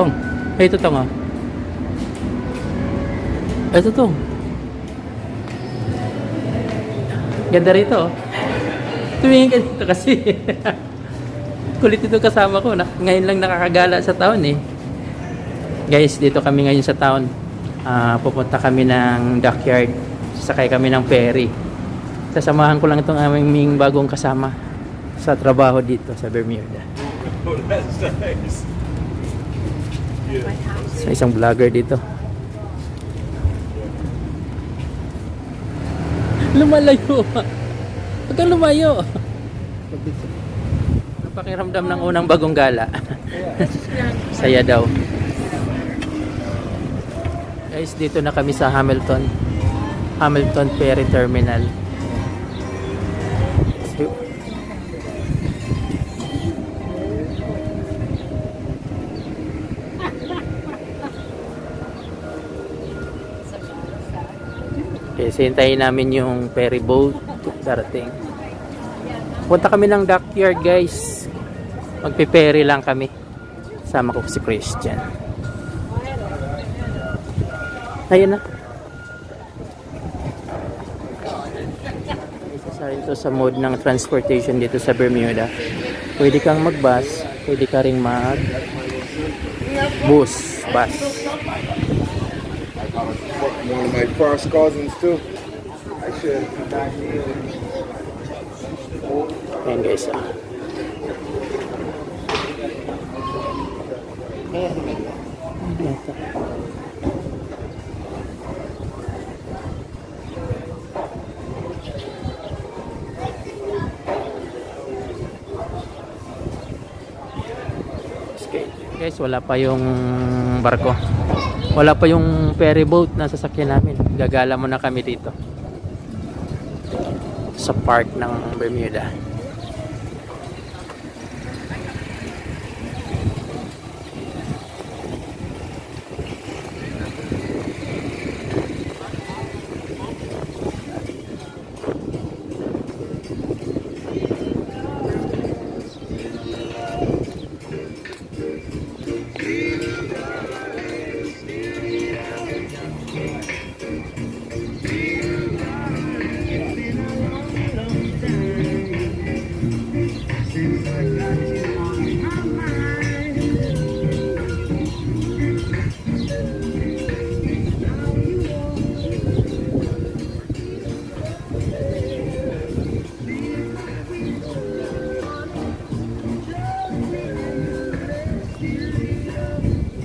Tong. Ito tong oh. Ito tong. Ganda rito oh. Tumingin ka dito kasi. Kulit ito kasama ko. Ngayon lang nakakagala sa taon eh. Guys, dito kami ngayon sa town. Pupunta kami ng dockyard. Sasakay kami ng ferry. Sasamahan ko lang itong aming bagong kasama sa trabaho dito sa Bermuda. Oh, that's nice. Yeah. Sa isang vlogger dito. Lumalayo. Huwag kang lumayo. Napakiramdam ng unang bagong gala. Saya daw. Guys, dito na kami sa Hamilton Ferry Terminal. Okay, hintayin namin yung ferry boat darating. Punta kami ng dockyard guys. Magpe-ferry lang kami. Sama ko si Christian. Ayun na. Isa rin to sa mode ng transportation dito sa Bermuda. Pwede kang mag-bus, pwede ka rin mag-bus. One of my first cousins too. I should. Ayan guys. Okay. Guys, wala pa yung barko. Wala pa yung ferry boat na sasakyan namin. Gagala muna kami dito sa park ng Bermuda.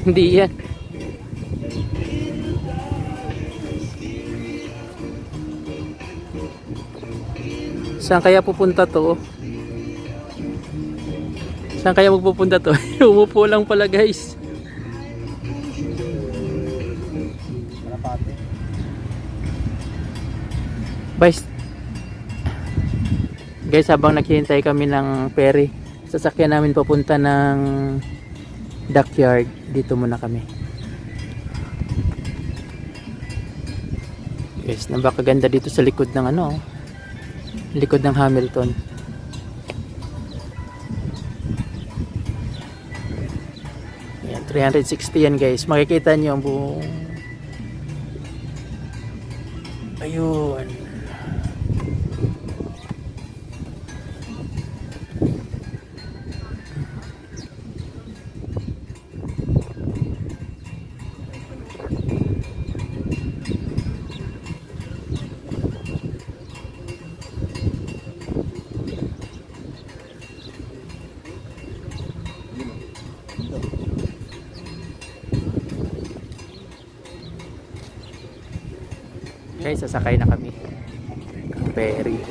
Hindi yan. Saan kaya pupunta to? Saan kaya magpupunta to? Umupo lang pala guys. Guys, habang naghihintay kami ng ferry, sasakyan namin papunta ng dockyard. Dito muna kami. Guys, napakaganda dito sa likod ng likod ng Hamilton. Ayan, 360 yan guys. Makikita nyo ang buong ayun. Guys, sasakay na kami ng ferry.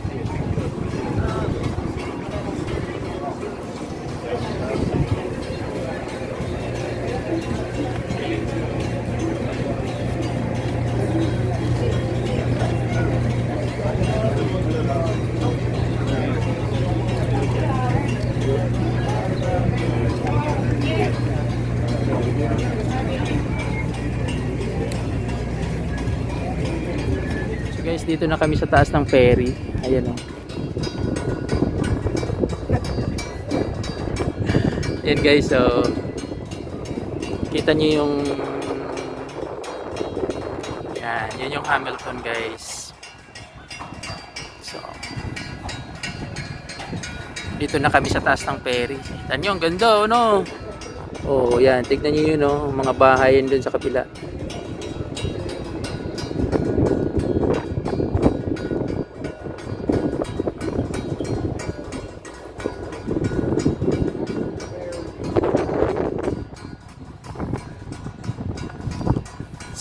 Guys, dito na kami sa taas ng ferry. Ayan o. Ayan guys, so Kita nyo yung yan, yun yung Hamilton guys. So dito na kami sa taas ng ferry. Kita nyo, ang ganda, no? Oh, yan, tignan nyo yun, no? Mga bahay yun dun sa kapila.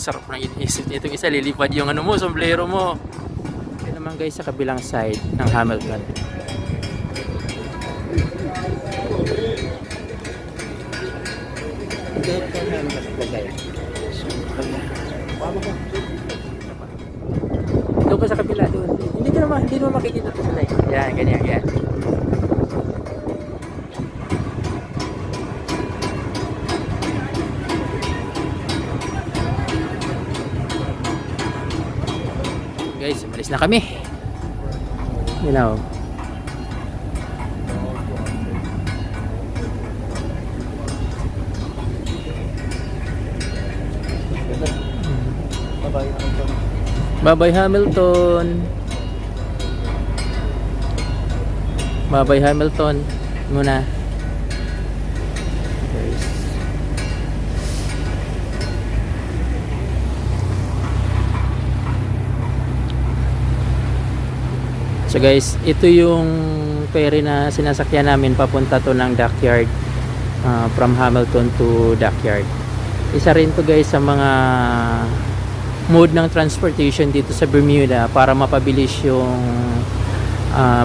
Sarap na iniisip nito. Itong isa, lilipad yung ano mo, sombrero mo. Yan naman guys sa kabilang side ng Hamilton. Doon ka sa kabila, doon. Hindi mo makikita ito sa light. Yan, ganyan, yan. Guys, umalis na kami. You know. Bye-bye Hamilton. Bye-bye Hamilton muna. Guys. So guys, ito yung ferry na sinasakyan namin papunta to ng dockyard, from Hamilton to dockyard. Isa rin to guys sa mga mode ng transportation dito sa Bermuda para mapabilis yung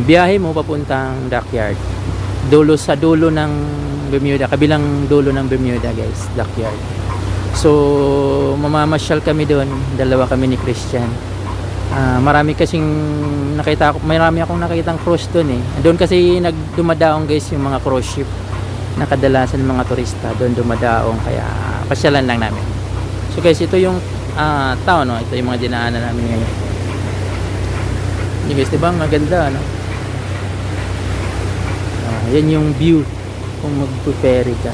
biyahe mo papuntang dockyard. Sa dulo ng Bermuda, kabilang dulo ng Bermuda guys, dockyard. So mamamasyal kami doon, dalawa kami ni Christian. Marami akong nakitang cruise doon eh. Doon kasi dumadaong guys yung mga cruise ship na kadalasan mga turista doon dumadaong, kaya pasyalan lang namin. So guys, ito yung town, no? Ito yung mga dinaanan namin ngayon. Yung guys, diba maganda, no? Yan yung view kung magpo-ferry ka.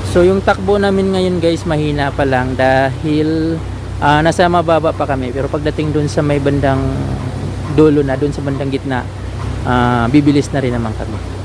So yung takbo namin ngayon guys, mahina pa lang dahil nasa mababa pa kami, pero pagdating dun sa may bandang dulo na, dun sa bandang gitna, bibilis na rin naman kami.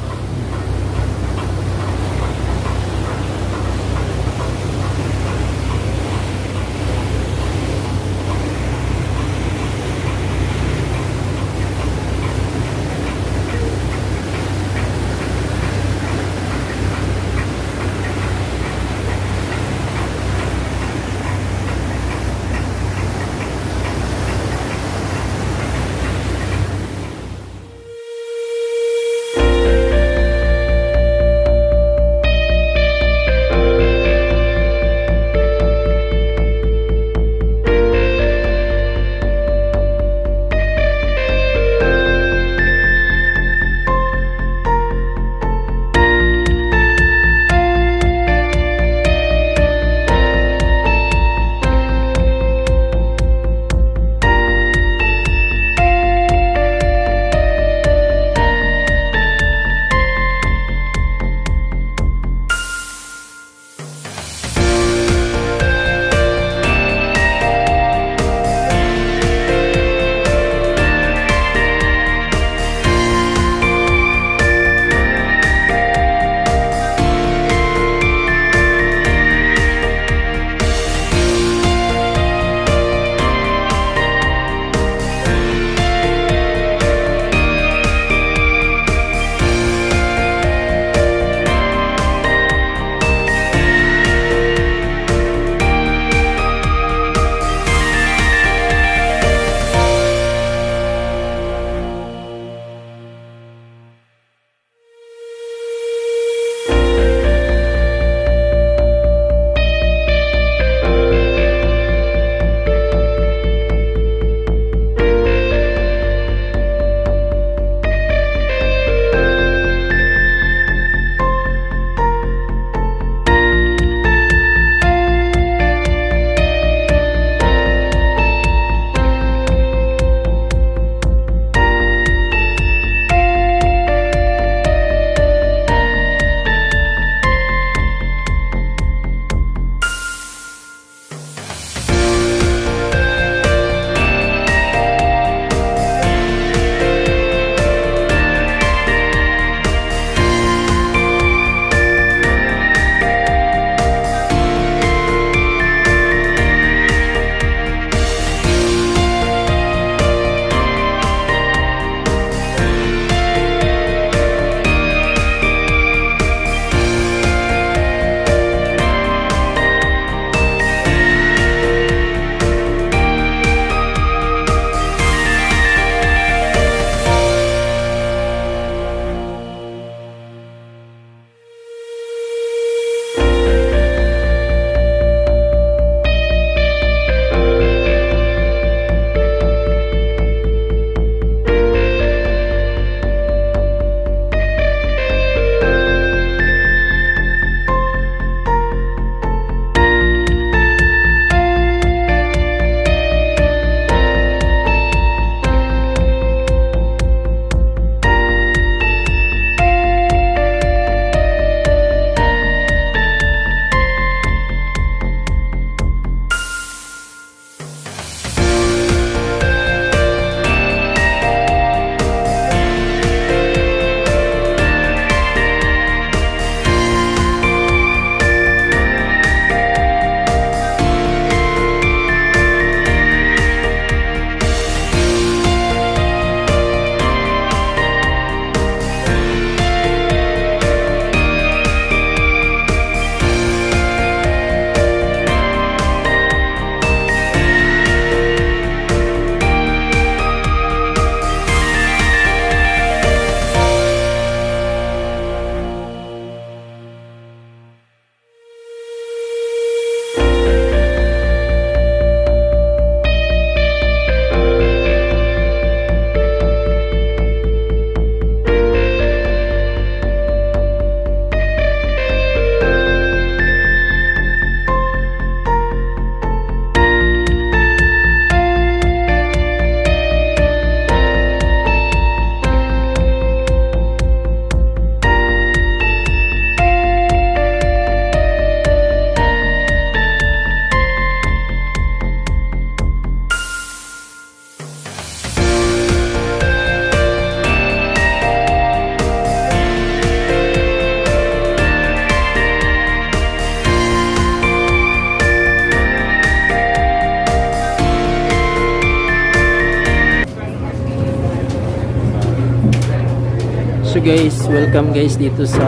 guys, welcome guys dito sa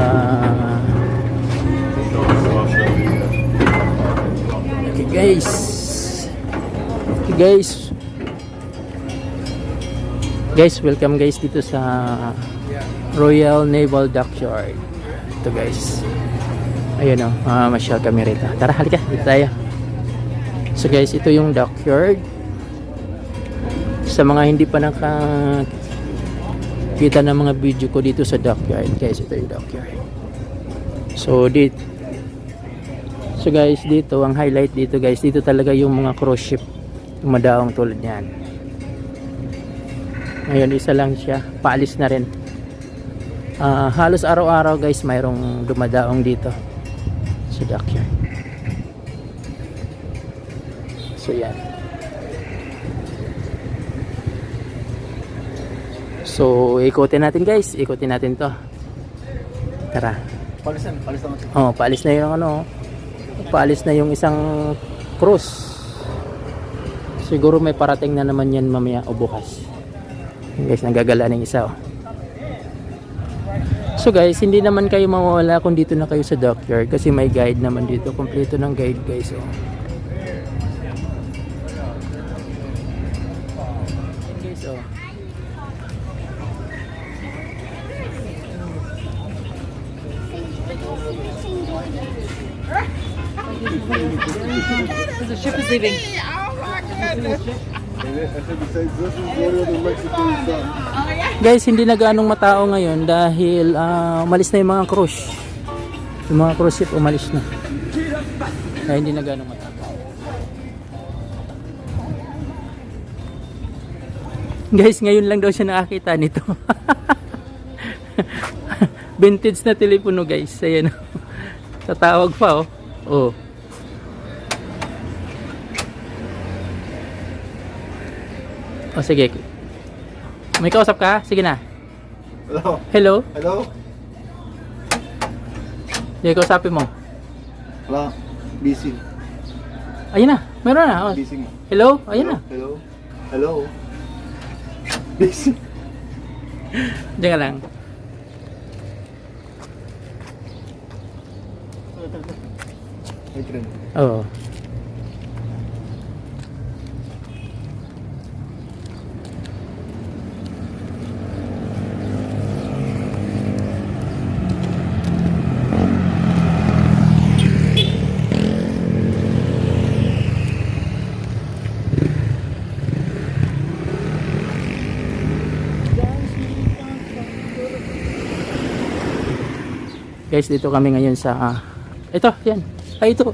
okay guys. Okay guys. Guys, welcome guys dito sa Royal Naval Dockyard. Ito guys. Ayun oh, masyal kami rito. Tara, halika, dito tayo. So guys, ito yung dockyard. Sa mga hindi pa nakakita ng mga video ko dito sa dockyard, guys, ito yung dockyard. So guys, dito ang highlight dito guys, dito talaga yung mga cruise ship dumadaong tulad niyan. Ngayon isa lang siya, paalis na rin. Halos araw-araw guys mayroong dumadaong dito sa dockyard. So yan. So ikutin natin guys, ikutin natin to. Tara. Paalis na natin. Oh, paalis na yung ano. Paalis na yung isang cruise. Siguro may parating na naman yan mamaya o bukas. Guys, nagagala ng isa oh. So guys, hindi naman kayo mawawala kung dito na kayo sa dockyard kasi may guide naman dito. Kompleto ng guide guys oh. Guys oh. The ship is leaving. Guys, hindi na ganong matao ngayon dahil umalis na yung mga cruise. Yung mga cruise ship umalis na. Kaya hindi na ganong matao. Guys, ngayon lang daw siya nakakita nito. Vintage na telepono guys. Ayan oh. Tatawag pa oh. Oh. O sige. May kausap ka? Sige na. Hello. Hello? Hello. Sige, kausapin mo. Wala. Busy. Ayun na. Meron na. Oh. Busy mo. Hello? Ayun na. Hello. Hello. Busy. Diyan ka lang. May tren. Oo. Guys, dito kami ngayon sa ito, yan. Ay, ito.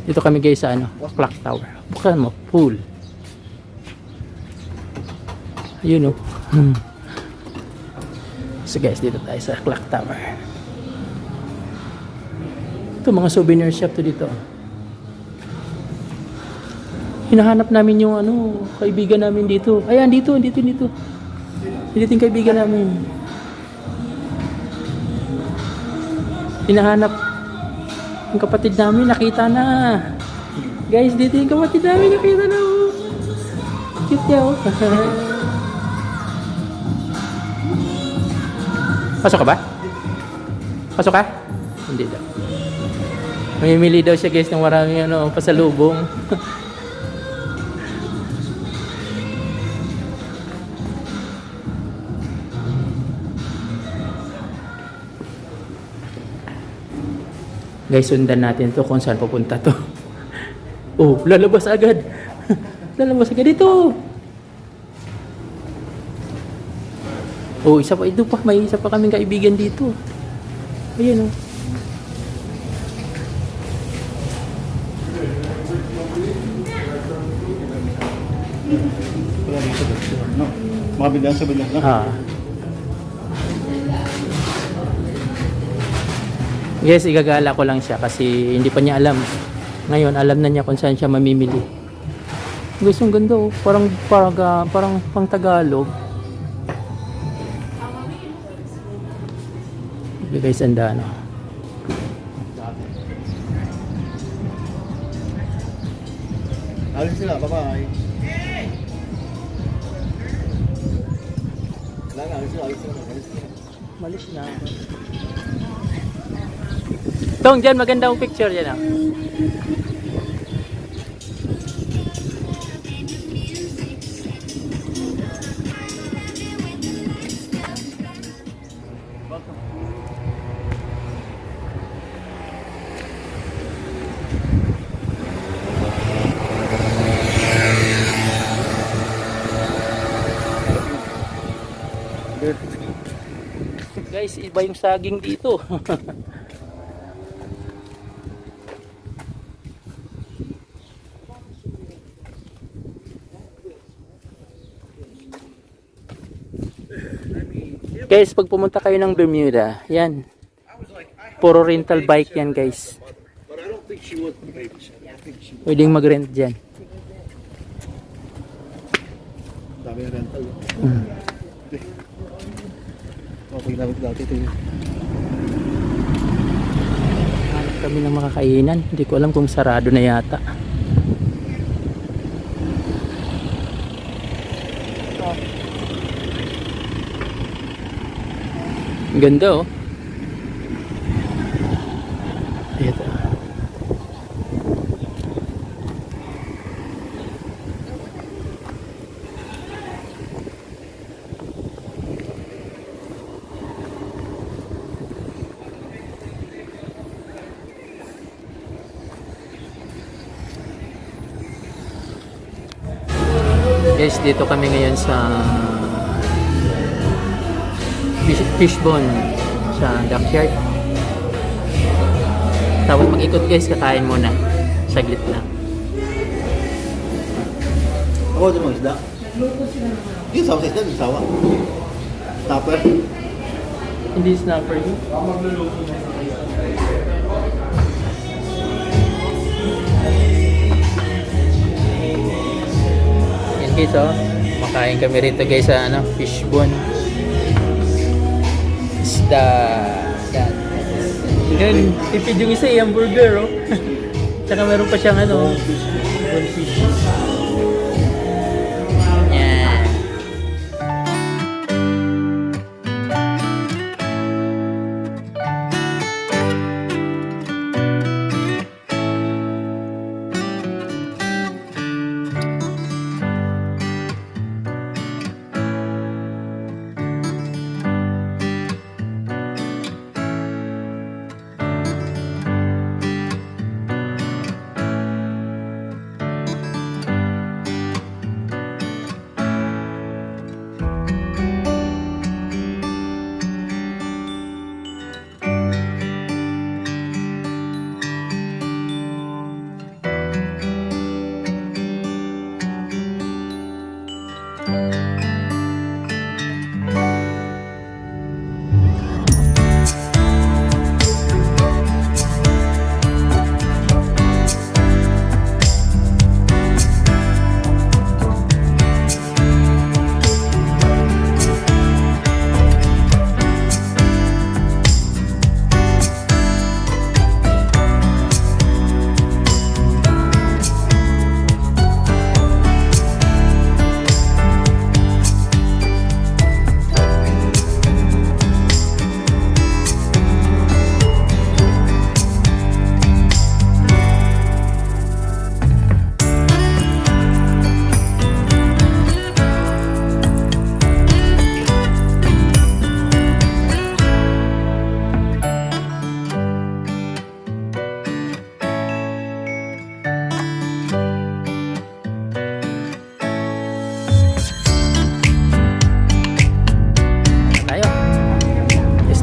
Dito kami guys sa ano, clock tower. Bukan mo, pool. Ayun oh. So guys, dito tayo sa clock tower. Ito, mga souvenir shop to dito. Hinahanap namin yung ano, kaibigan namin dito. Ayan, dito. Dito yung kaibigan namin. Hinahanap yung kapatid namin, nakita na. Guys, dito yung kapatid namin, nakita na. Cute niya oh. Pasok ka ba? Pasok ka? Hindi daw. Mamimili daw siya guys ng maraming ano, pasalubong. Guys, sundan natin to kung saan pupunta to. Oh, lalabas agad. Lalabas agad dito. Oh, isa pa ito pa. May isa pa kaming kaibigan dito. Ayan oh. No. Makabigyan sa bilang. Ah. Yes, igagala ko lang siya kasi hindi pa niya alam. Ngayon, alam na niya kung saan siya mamimili. Guys, ang ganda oh. Parang pang Tagalog. Okay guys, ang daan oh. Alis sila, bye-bye. Malis na ako. Tong, dyan maganda ang picture yan ah. Guys, iba yung saging dito. Guys, pag pumunta kayo ng Bermuda, yan. Puro rental bike yan, guys. But I don't think she was the babysitter. I think she was. Pwedeng mag-rent dyan. Dami yung rental. Mm. Okay, ginamit dati ito yun. Hanap kami ng makakainan. Hindi ko alam kung sarado na yata. Ang ganda oh. Ito. Guys, dito kami ngayon sa Fishbone sa dockyard. Tapos mag-ikot guys, kakain muna. Saglit lang. Ako din mga isda. Yung sawa sa isda, yung sawa. Snapper. Hindi snapper yun. Yan guys oh. Makain kami rito guys sa ano, Fishbone. Isda. Yan. Yan. Tipid yung isa yung burger oh. Tsaka meron pa siyang ano. Goldfish. Yan.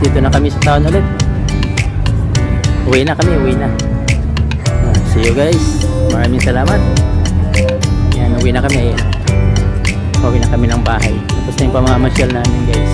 Dito na kami sa town ulit. Uwi na kami, uwi na. See you guys. Maraming salamat. Yan, uwi na kami. Uwi na kami ng bahay. Tapos na yung pamamasyal namin guys.